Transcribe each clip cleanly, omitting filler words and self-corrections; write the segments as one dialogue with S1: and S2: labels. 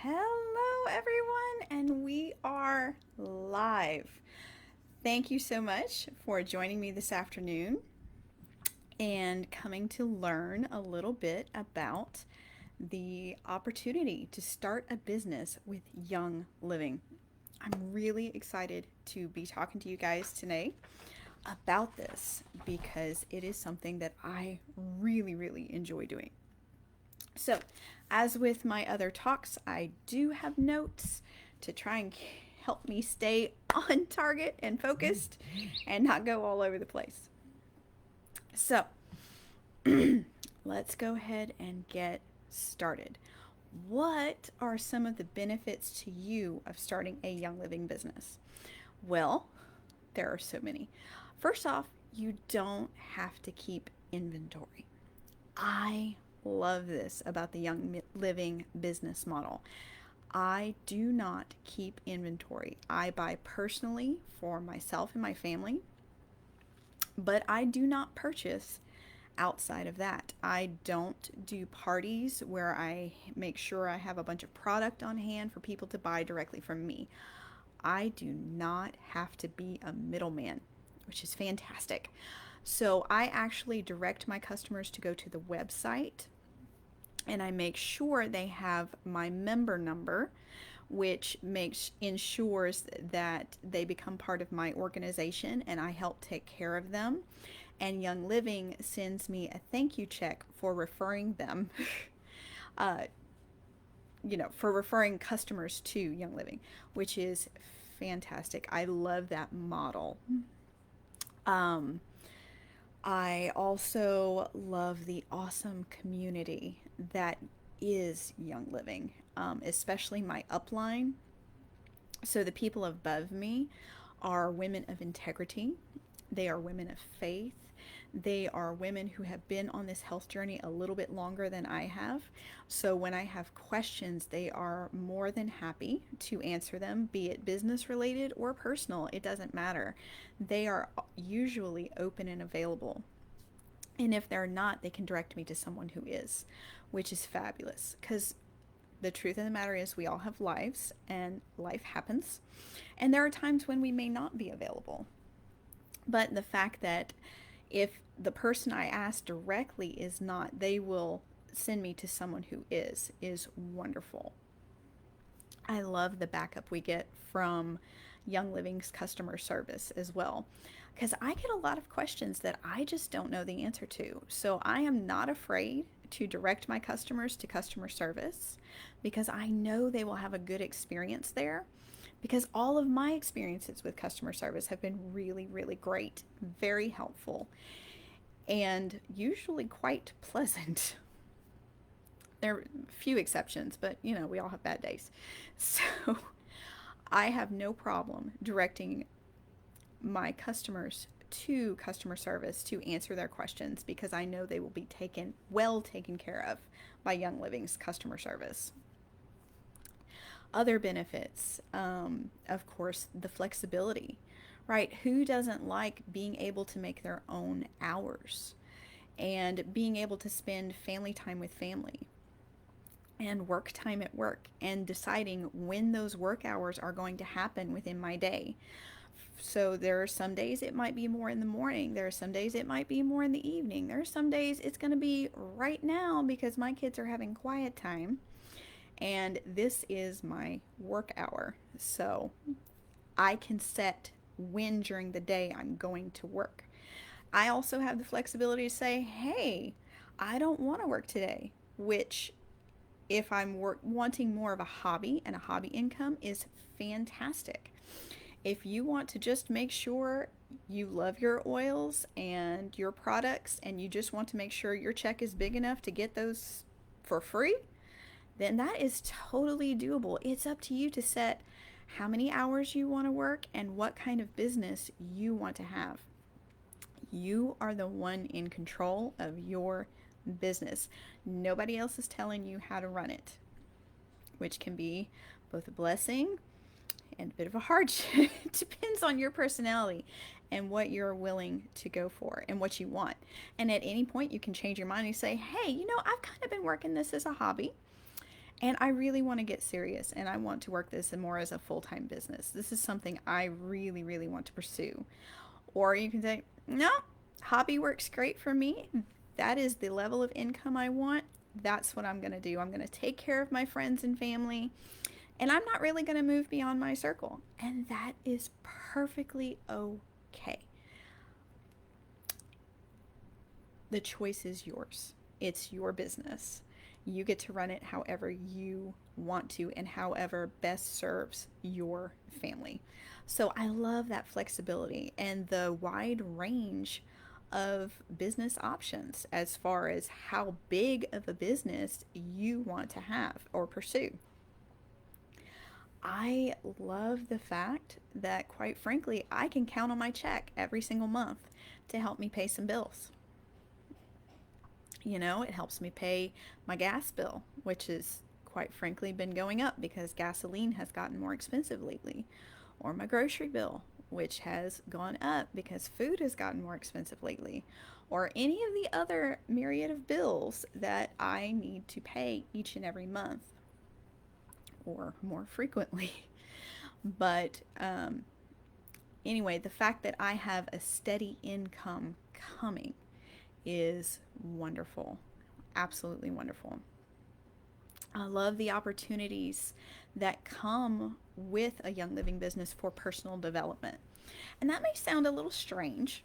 S1: Hello, everyone, and we are live. Thank you so much for joining me this afternoon and coming to learn a little bit about the opportunity to start a business with Young Living. I'm really excited to be talking to you guys today about this because it is something that I really enjoy doing. So, as with my other talks, I do have notes to try and help me stay on target and focused and not go all over the place. So, let's go ahead and get started. What are some of the benefits to you of starting a Young Living business? Well, there are so many. First off, you don't have to keep inventory. I love this about the Young Living business model. I do not keep inventory. I buy personally for myself and my family, but I do not purchase outside of that. I don't do parties where I make sure I have a bunch of product on hand for people to buy directly from me. I do not have to be a middleman, which is fantastic. So I actually direct my customers to go to the website and I make sure they have my member number, which makes ensures that they become part of my organization and I help take care of them. And Young Living sends me a thank you check for referring them, uh, for referring customers to Young Living, which is fantastic. I love that model. Um, I also love the awesome community that is Young Living, especially my upline. So the people above me are women of integrity, they are women of faith. They are women who have been on this health journey a little bit longer than I have. So when I have questions, they are more than happy to answer them, be it business related or personal. It doesn't matter. They are usually open and available. And if they're not, they can direct me to someone who is, which is fabulous. Because the truth of the matter is, we all have lives and life happens. And there are times when we may not be available. But the fact that if the person I ask directly is not, they will send me to someone who is wonderful. I love the backup we get from Young Living's customer service as well. Because I get a lot of questions that I just don't know the answer to. So I am not afraid to direct my customers to customer service because I know they will have a good experience there. Because all of my experiences with customer service have been really great, very helpful, and usually quite pleasant. There are a few exceptions, but we all have bad days. So I have no problem directing my customers to customer service to answer their questions because I know they will be taken care of by Young Living's customer service. Other benefits, of course, the flexibility, right? Who doesn't like being able to make their own hours and being able to spend family time with family and work time at work and deciding when those work hours are going to happen within my day? So there are some days it might be more in the morning. There are some days it might be more in the evening. There are some days it's going to be right now because my kids are having quiet time and this is my work hour. So I can set when during the day I'm going to work. I also have the flexibility to say, hey, I don't want to work today, which if I'm wanting more of a hobby and a hobby income is fantastic. If you want to just make sure you love your oils and your products and you just want to make sure your check is big enough to get those for free, then that is totally doable. It's up to you to set how many hours you want to work and what kind of business you want to have. You are the one in control of your business. Nobody else is telling you how to run it, which can be both a blessing and a bit of a hardship. It depends on your personality and what you're willing to go for and what you want. And at any point, you can change your mind and say, hey, I've kind of been working this as a hobby And I really want to get serious and I want to work this more as a full time business. This is something I really, really want to pursue. Or you can say, no, hobby works great for me. That is the level of income I want. That's what I'm going to do. I'm going to take care of my friends and family, and I'm not really going to move beyond my circle. And that is perfectly okay. The choice is yours. It's your business. You get to run it however you want to and however best serves your family. So I love that flexibility and the wide range of business options as far as how big of a business you want to have or pursue. I love the fact that, quite frankly, I can count on my check every single month to help me pay some bills. It helps me pay my gas bill, which has quite frankly been going up because gasoline has gotten more expensive lately, or my grocery bill, which has gone up because food has gotten more expensive lately, or any of the other myriad of bills that I need to pay each and every month or more frequently. But anyway, the fact that I have a steady income coming is wonderful. Absolutely wonderful. I love the opportunities that come with a Young Living business for personal development. And that may sound a little strange,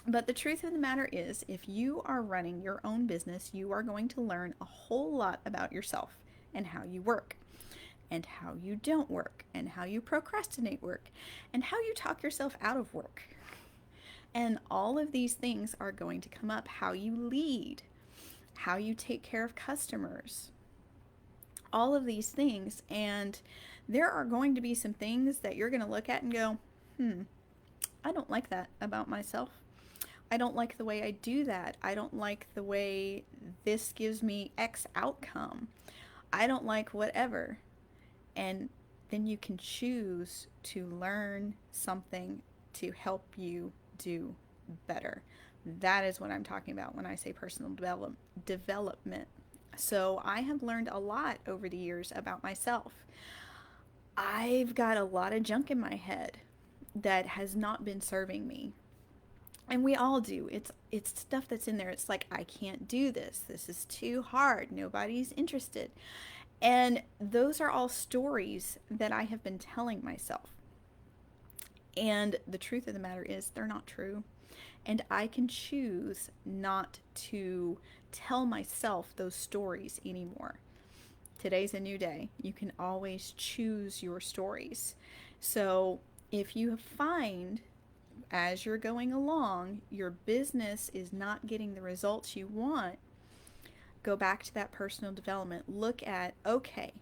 S1: but the truth of the matter is, if you are running your own business, you are going to learn a whole lot about yourself and how you work, and how you don't work, and how you procrastinate work, and how you talk yourself out of work. And all of these things are going to come up: how you lead, how you take care of customers, all of these things. And there are going to be some things that you're going to look at and go, I don't like that about myself. I don't like the way I do that. I don't like the way this gives me X outcome. I don't like whatever. And then you can choose to learn something to help you do better. That is what I'm talking about when I say personal development. So I have learned a lot over the years about myself. I've got a lot of junk in my head that has not been serving me. And we all do. It's stuff that's in there. It's like, I can't do this. This is too hard. Nobody's interested. And those are all stories that I have been telling myself. And the truth of the matter is, they're not true. And I can choose not to tell myself those stories anymore. Today's a new day. You can always choose your stories. So if you find as you're going along, your business is not getting the results you want, go back to that personal development. Look at, okay,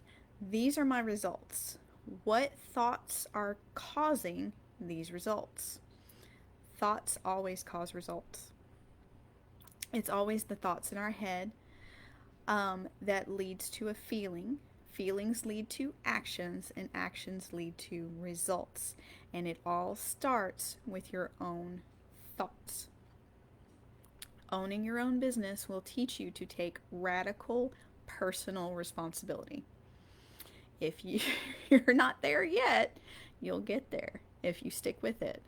S1: these are my results. What thoughts are causing these results? Thoughts always cause results. It's always the thoughts in our head that leads to a feeling. Feelings lead to actions, and actions lead to results. And it all starts with your own thoughts. Owning your own business will teach you to take radical personal responsibility. If you're not there yet, you'll get there if you stick with it.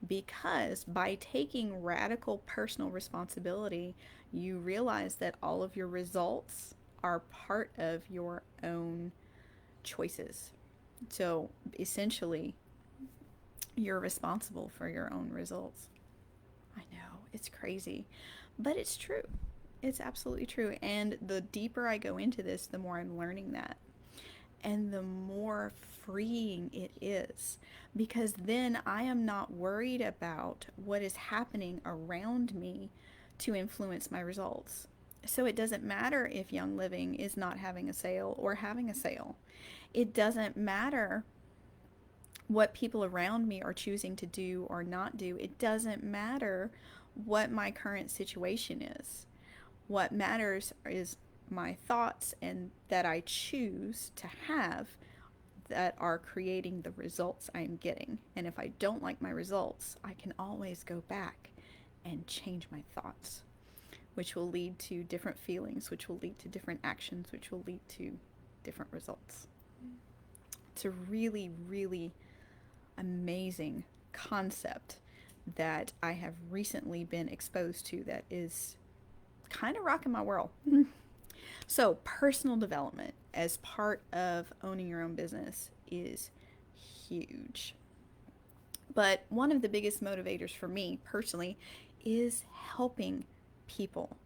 S1: Because by taking radical personal responsibility, you realize that all of your results are part of your own choices. So essentially, you're responsible for your own results. I know, it's crazy, but it's true. It's absolutely true. And the deeper I go into this, the more I'm learning that. And the more freeing it is, because then I am not worried about what is happening around me to influence my results. So it doesn't matter if Young Living is not having a sale or having a sale. It doesn't matter what people around me are choosing to do or not do. It doesn't matter what my current situation is. What matters is my thoughts and that I choose to have that are creating the results I'm getting. And if I don't like my results, I can always go back and change my thoughts. which will lead to different feelings, which will lead to different actions, which will lead to different results. It's a really, really amazing concept that I have recently been exposed to that is kind of rocking my world. So, personal development as part of owning your own business is huge. But one of the biggest motivators for me personally is helping people.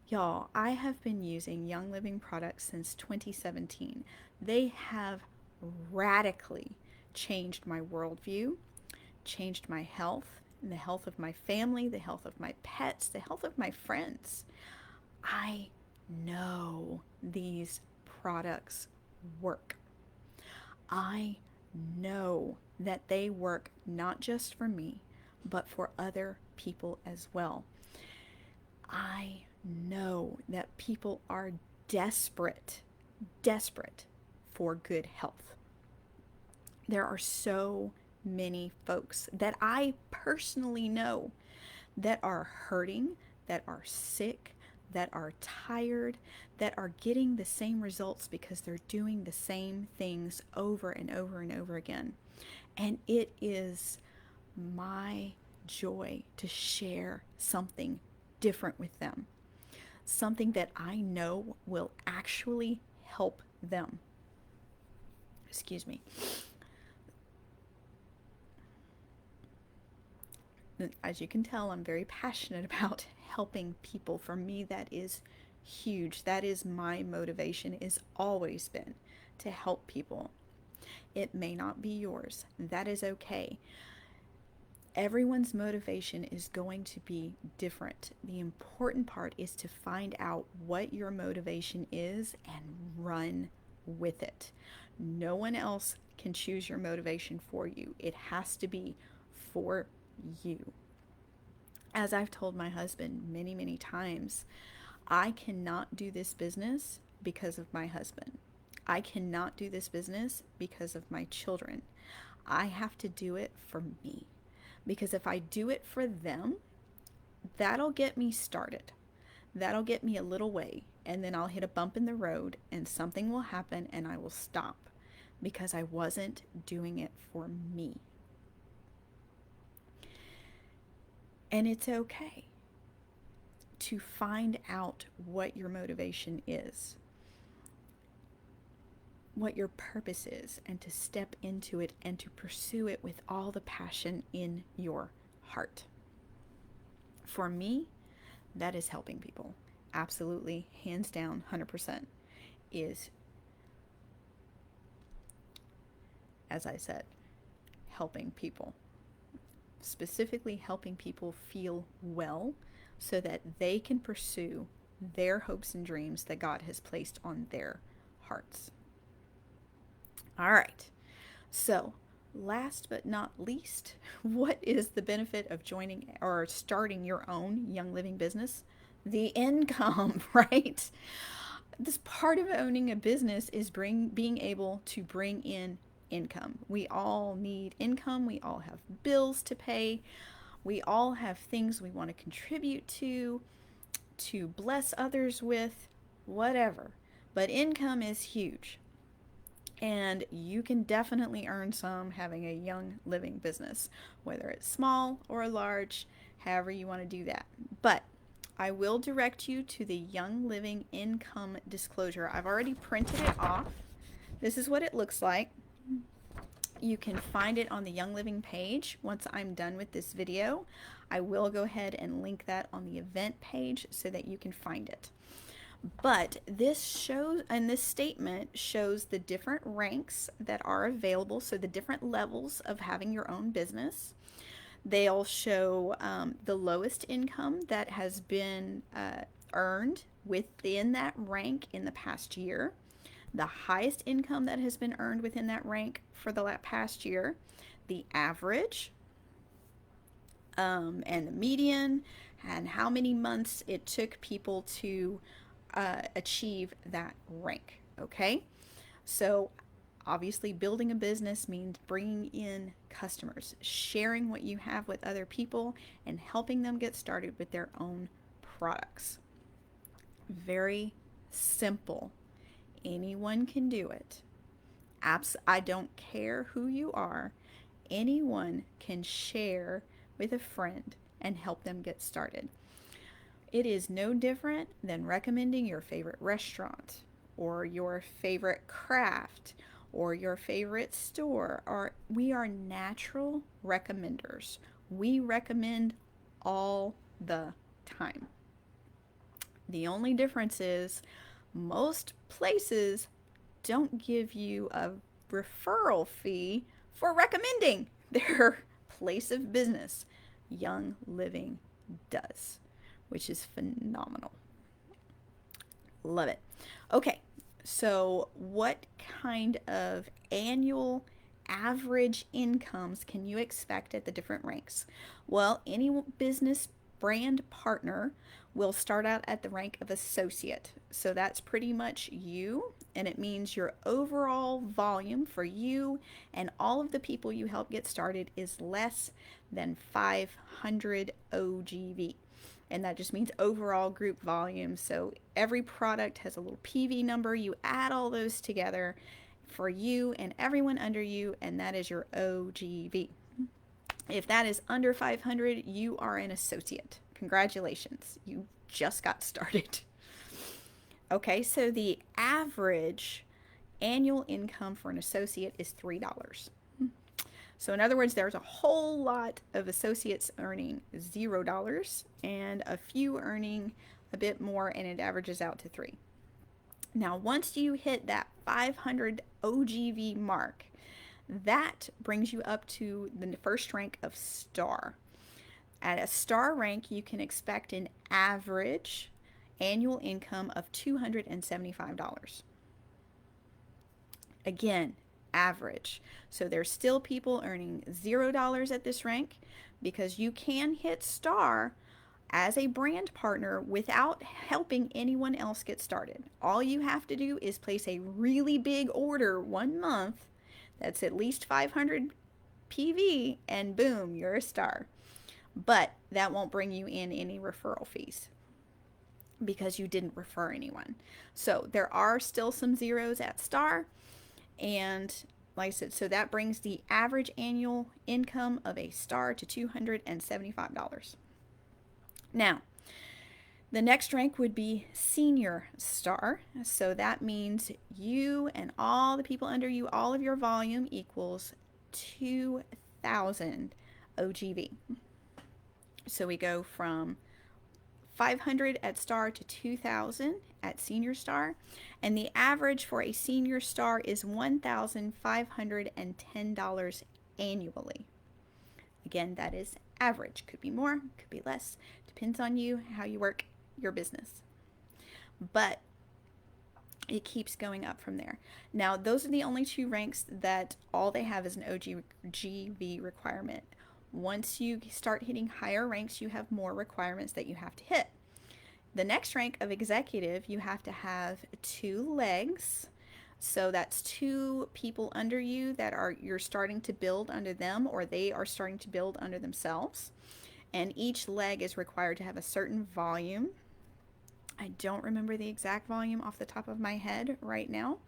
S1: Y'all, I have been using Young Living products since 2017. They have radically changed my worldview, changed my health, and the health of my family, the health of my pets, the health of my friends. I know these products work. I know that they work not just for me, but for other people as well. I know that people are desperate, desperate for good health. There are so many folks that I personally know that are hurting, that are sick, that are tired, that are getting the same results because they're doing the same things over and over and over again. And it is my joy to share something different with them, something that I know will actually help them. Excuse me. As you can tell, I'm very passionate about helping people. For me, that is huge. That is my motivation, is always been to help people. It may not be yours. That is okay. Everyone's motivation is going to be different. The important part is to find out what your motivation is and run with it. No one else can choose your motivation for you. It has to be for you. As I've told my husband many, many times, I cannot do this business because of my husband. I cannot do this business because of my children. I have to do it for me. Because if I do it for them, that'll get me started. That'll get me a little way. And then I'll hit a bump in the road and something will happen and I will stop because I wasn't doing it for me. And it's okay to find out what your motivation is, what your purpose is, and to step into it and to pursue it with all the passion in your heart. For me, that is helping people. Absolutely, hands down, 100% is, as I said, helping people. Specifically helping people feel well so that they can pursue their hopes and dreams that God has placed on their hearts. All right. So, last but not least, what is the benefit of joining or starting your own Young Living business? The income, right? This part of owning a business is being able to bring in income. We all need income. We all have bills to pay. We all have things we want to contribute to bless others with, whatever. But income is huge. And you can definitely earn some having a Young Living business, whether it's small or large, however you want to do that. But I will direct you to the Young Living income disclosure. I've already printed it off. This is what it looks like. You can find it on the Young Living page. Once I'm done with this video, I will go ahead and link that on the event page so that you can find it. But this shows, and this statement shows the different ranks that are available, so the different levels of having your own business. They'll show the lowest income that has been earned within that rank in the past year, the highest income that has been earned within that rank for the past year, the average, and the median, and how many months it took people to achieve that rank. Okay, so obviously building a business means bringing in customers, sharing what you have with other people, and helping them get started with their own products. Very simple. Anyone can do it. I don't care who you are. Anyone can share with a friend and help them get started. It is no different than recommending your favorite restaurant or your favorite craft or your favorite store. Or we are natural recommenders. We recommend all the time. The only difference is most places don't give you a referral fee for recommending their place of business. Young Living does, which is phenomenal. Love it. Okay, so what kind of annual average incomes can you expect at the different ranks? Well, any business brand partner will start out at the rank of associate. So that's pretty much you, and it means your overall volume for you and all of the people you help get started is less than 500 OGV. And that just means overall group volume. So every product has a little PV number. You add all those together for you and everyone under you, and that is your OGV. If that is under 500, you are an associate. Congratulations, you just got started. Okay, so the average annual income for an associate is $3. So in other words, there's a whole lot of associates earning $0 and a few earning a bit more, and it averages out to 3. Now, once you hit that 500 OGV mark, that brings you up to the first rank of star. At a star rank, you can expect an average annual income of $275. Again, average. So there's still people earning $0 at this rank, because you can hit star as a brand partner without helping anyone else get started. All you have to do is place a really big order one month that's at least 500 PV, and boom, you're a star. But that won't bring you in any referral fees because you didn't refer anyone. So there are still some zeros at star, and like I said, so that brings the average annual income of a star to $275. Now, the next rank would be senior star. So that means you and all the people under you, all of your volume equals 2,000 OGV. So we go from 500 at star to 2,000 at senior star. And the average for a senior star is $1,510 annually. Again, that is average. Could be more, could be less. Depends on you, how you work your business. But it keeps going up from there. Now, those are the only two ranks that all they have is an OGV requirement. Once you start hitting higher ranks, you have more requirements that you have to hit. The next rank of executive, you have to have 2 legs. So that's 2 people under you that you're starting to build under them, or they are starting to build under themselves. And each leg is required to have a certain volume. I don't remember the exact volume off the top of my head right now.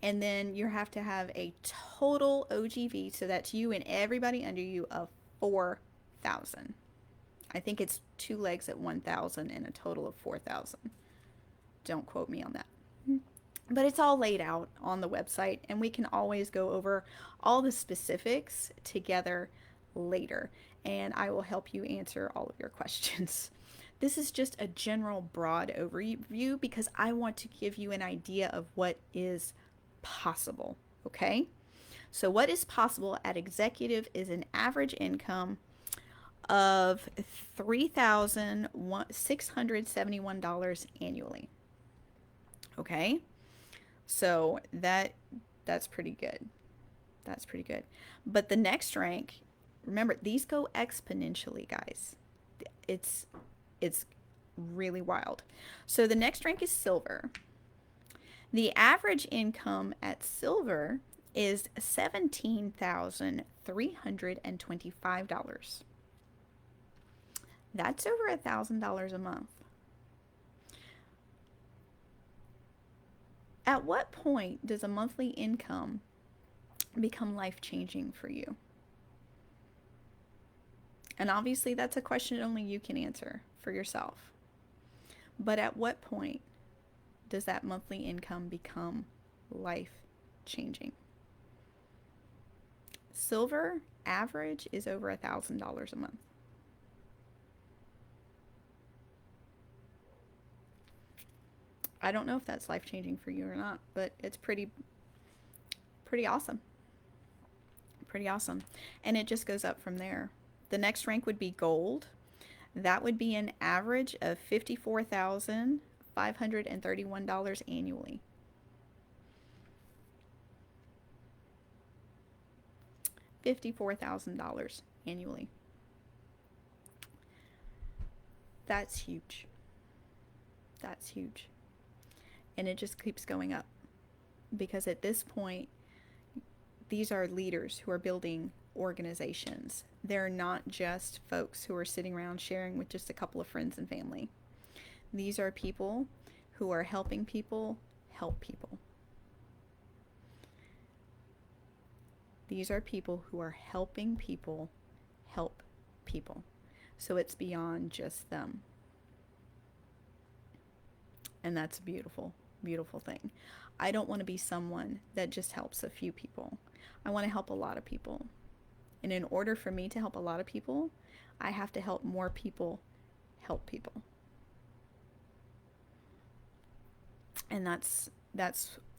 S1: And then you have to have a total OGV, so that's you and everybody under you, of 4,000. I think it's 2 legs at 1,000 and a total of 4,000. Don't quote me on that. But it's all laid out on the website, and we can always go over all the specifics together later, and I will help you answer all of your questions. This is just a general broad overview because I want to give you an idea of what is possible, okay? So what is possible at executive is an average income of $3,671 annually. Okay? So that's pretty good. That's pretty good. But the next rank, remember, these go exponentially, guys. It's really wild. So the next rank is silver. The average income at silver is $17,325. That's over $1,000 a month. At what point does a monthly income become life changing for you? And obviously, that's a question only you can answer for yourself. But at what point does that monthly income become life changing? Silver average is over $1,000 a month. I don't know if that's life changing for you or not, but it's pretty awesome. Pretty awesome. And it just goes up from there. The next rank would be gold. That would be an average of $54,531 annually. $54,000 annually. That's huge. That's huge. And it just keeps going up because at this point, these are leaders who are building organizations. They're not just folks who are sitting around sharing with just a couple of friends and family. These are people who are helping people help people. These are people who are helping people help people. So it's beyond just them. And that's a beautiful, beautiful thing. I don't want to be someone that just helps a few people. I want to help a lot of people. And in order for me to help a lot of people, I have to help more people help people. And that's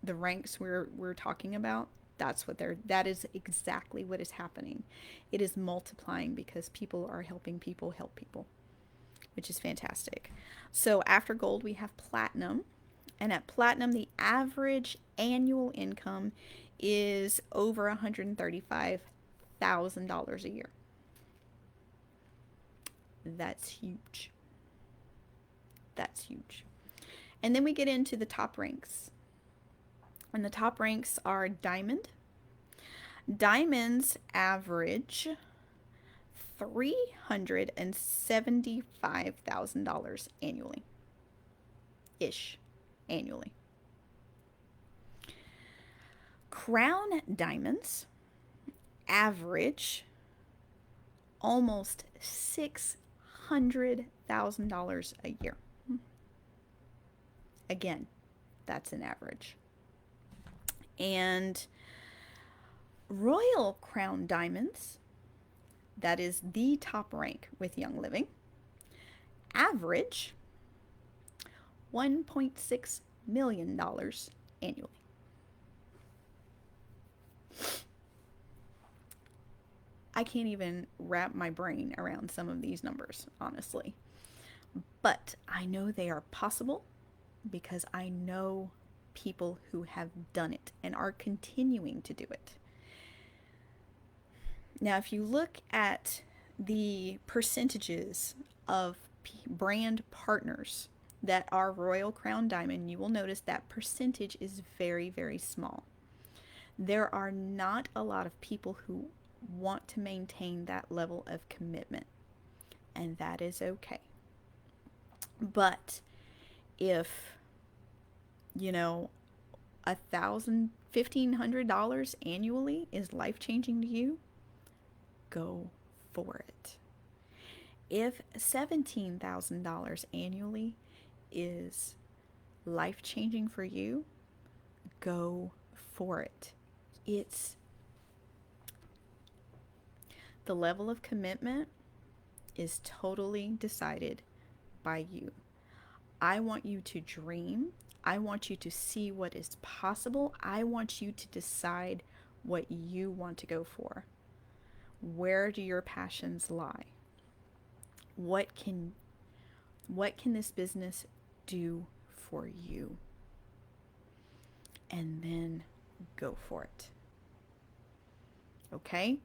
S1: the ranks we're talking about. That is exactly what is happening. It is multiplying because people are helping people help people, which is fantastic. So after gold, we have platinum. And at platinum, the average annual income is over $135,000 a year. That's huge. That's huge. And then we get into the top ranks. And the top ranks are diamond. Diamonds average $375,000 annually. Ish. Annually. Crown diamonds average almost $600,000 a year. Again, that's an average. And royal crown diamonds, that is the top rank with Young Living, average $1.6 million annually. I can't even wrap my brain around some of these numbers, honestly. But I know they are possible because I know people who have done it and are continuing to do it. Now, if you look at the percentages of brand partners that are Royal Crown Diamond, you will notice that percentage is very, very small. There are not a lot of people who want to maintain that level of commitment, and that is okay. But if, $1,500 annually is life changing to you, go for it. If $17,000 annually is life changing for you, go for it. It's the level of commitment is totally decided by you. I want you to dream. I want you to see what is possible. I want you to decide what you want to go for. Where do your passions lie? What can this business do for you? And then go for it. Okay?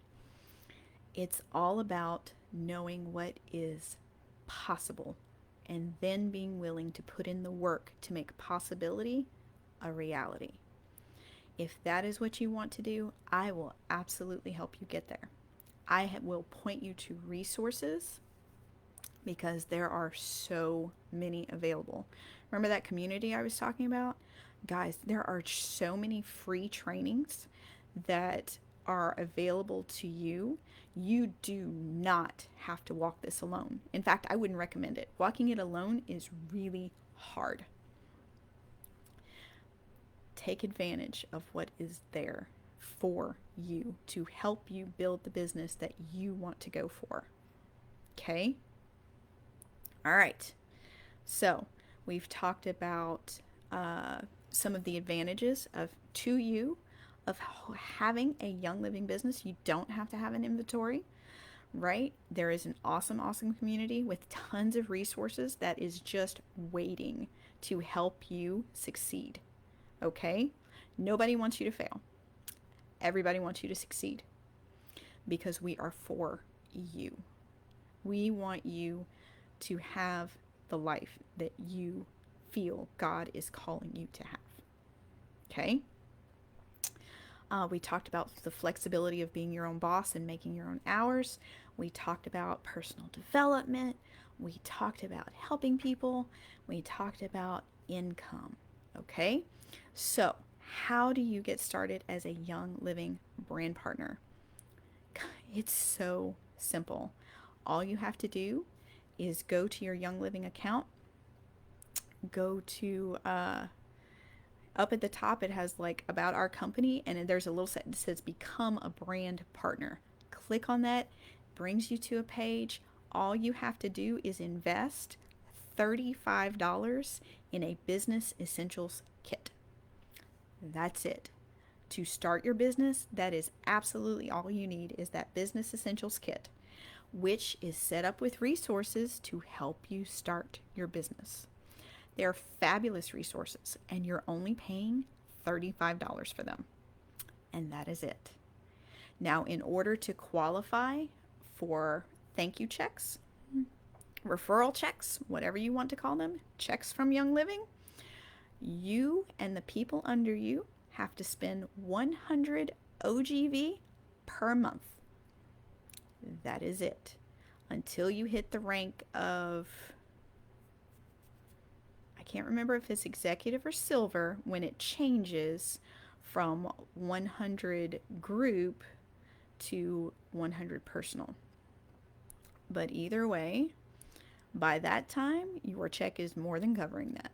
S1: It's all about knowing what is possible and then being willing to put in the work to make possibility a reality. If that is what you want to do, I will absolutely help you get there. I will point you to resources because there are so many available. Remember that community I was talking about? Guys, there are so many free trainings that are available to you. You do not have to walk this alone. In fact, I wouldn't recommend it. Walking it alone is really hard. Take advantage of what is there for you to help you build the business that you want to go for. Okay? All right. So, we've talked about some of the advantages of to you of having a Young Living business. You don't have to have an inventory, right? There is an awesome, awesome community with tons of resources that is just waiting to help you succeed. Okay? Nobody wants you to fail. Everybody wants you to succeed because we are for you. We want you to have the life that you feel God is calling you to have. Okay? We talked about the flexibility of being your own boss and making your own hours. We talked about personal development. We talked about helping people. We talked about income. Okay? So, how do you get started as a Young Living brand partner? It's so simple. All you have to do is go to your Young Living account, go to up at the top, it has like about our company, and there's a little set that says become a brand partner. Click on that, brings you to a page. All you have to do is invest $35 in a business essentials kit. That's it. To start your business, that is absolutely all you need is that business essentials kit, which is set up with resources to help you start your business. They are fabulous resources, and you're only paying $35 for them. And that is it. Now, in order to qualify for thank you checks, referral checks, whatever you want to call them, checks from Young Living, you and the people under you have to spend 100 OGV per month. That is it. Until you hit the rank of, I can't remember if it's executive or silver, when it changes from 100 group to 100 personal. But either way, by that time, your check is more than covering that.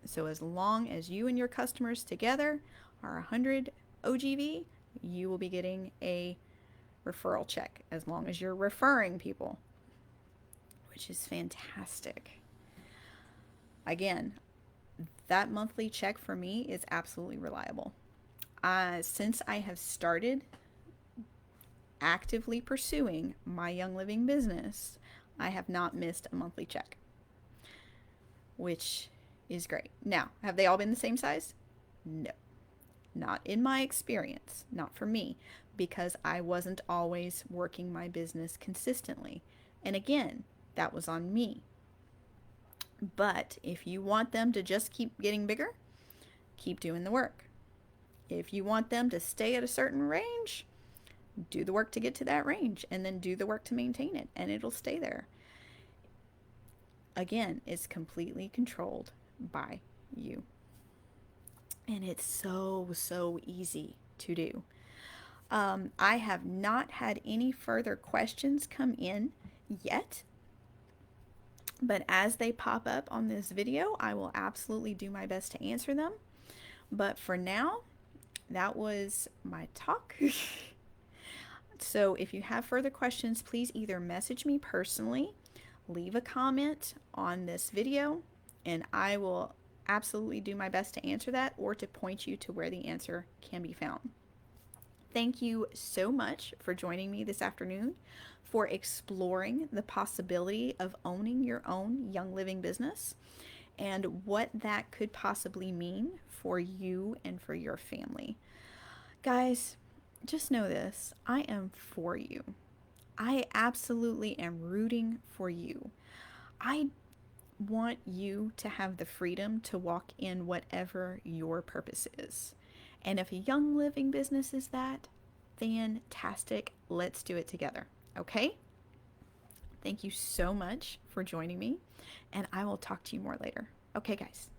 S1: So as long as you and your customers together are 100 OGV, you will be getting a referral check as long as you're referring people, which is fantastic. Again, that monthly check for me is absolutely reliable. Since I have started actively pursuing my Young Living business, I have not missed a monthly check, which is great. Now, have they all been the same size? No, not in my experience, not for me, because I wasn't always working my business consistently. And again, that was on me. But if you want them to just keep getting bigger, keep doing the work. If you want them to stay at a certain range, do the work to get to that range and then do the work to maintain it, and it'll stay there. Again, it's completely controlled by you. And it's so, so easy to do. I have not had any further questions come in yet, but as they pop up on this video, I will absolutely do my best to answer them. But for now, that was my talk. So if you have further questions, please either message me personally, leave a comment on this video, and I will absolutely do my best to answer that or to point you to where the answer can be found. Thank you so much for joining me this afternoon for exploring the possibility of owning your own Young Living business and what that could possibly mean for you and for your family. Guys, just know this, I am for you. I absolutely am rooting for you. I want you to have the freedom to walk in whatever your purpose is. And if a Young Living business is that, fantastic. Let's do it together. Okay? Thank you so much for joining me, and I will talk to you more later. Okay, guys.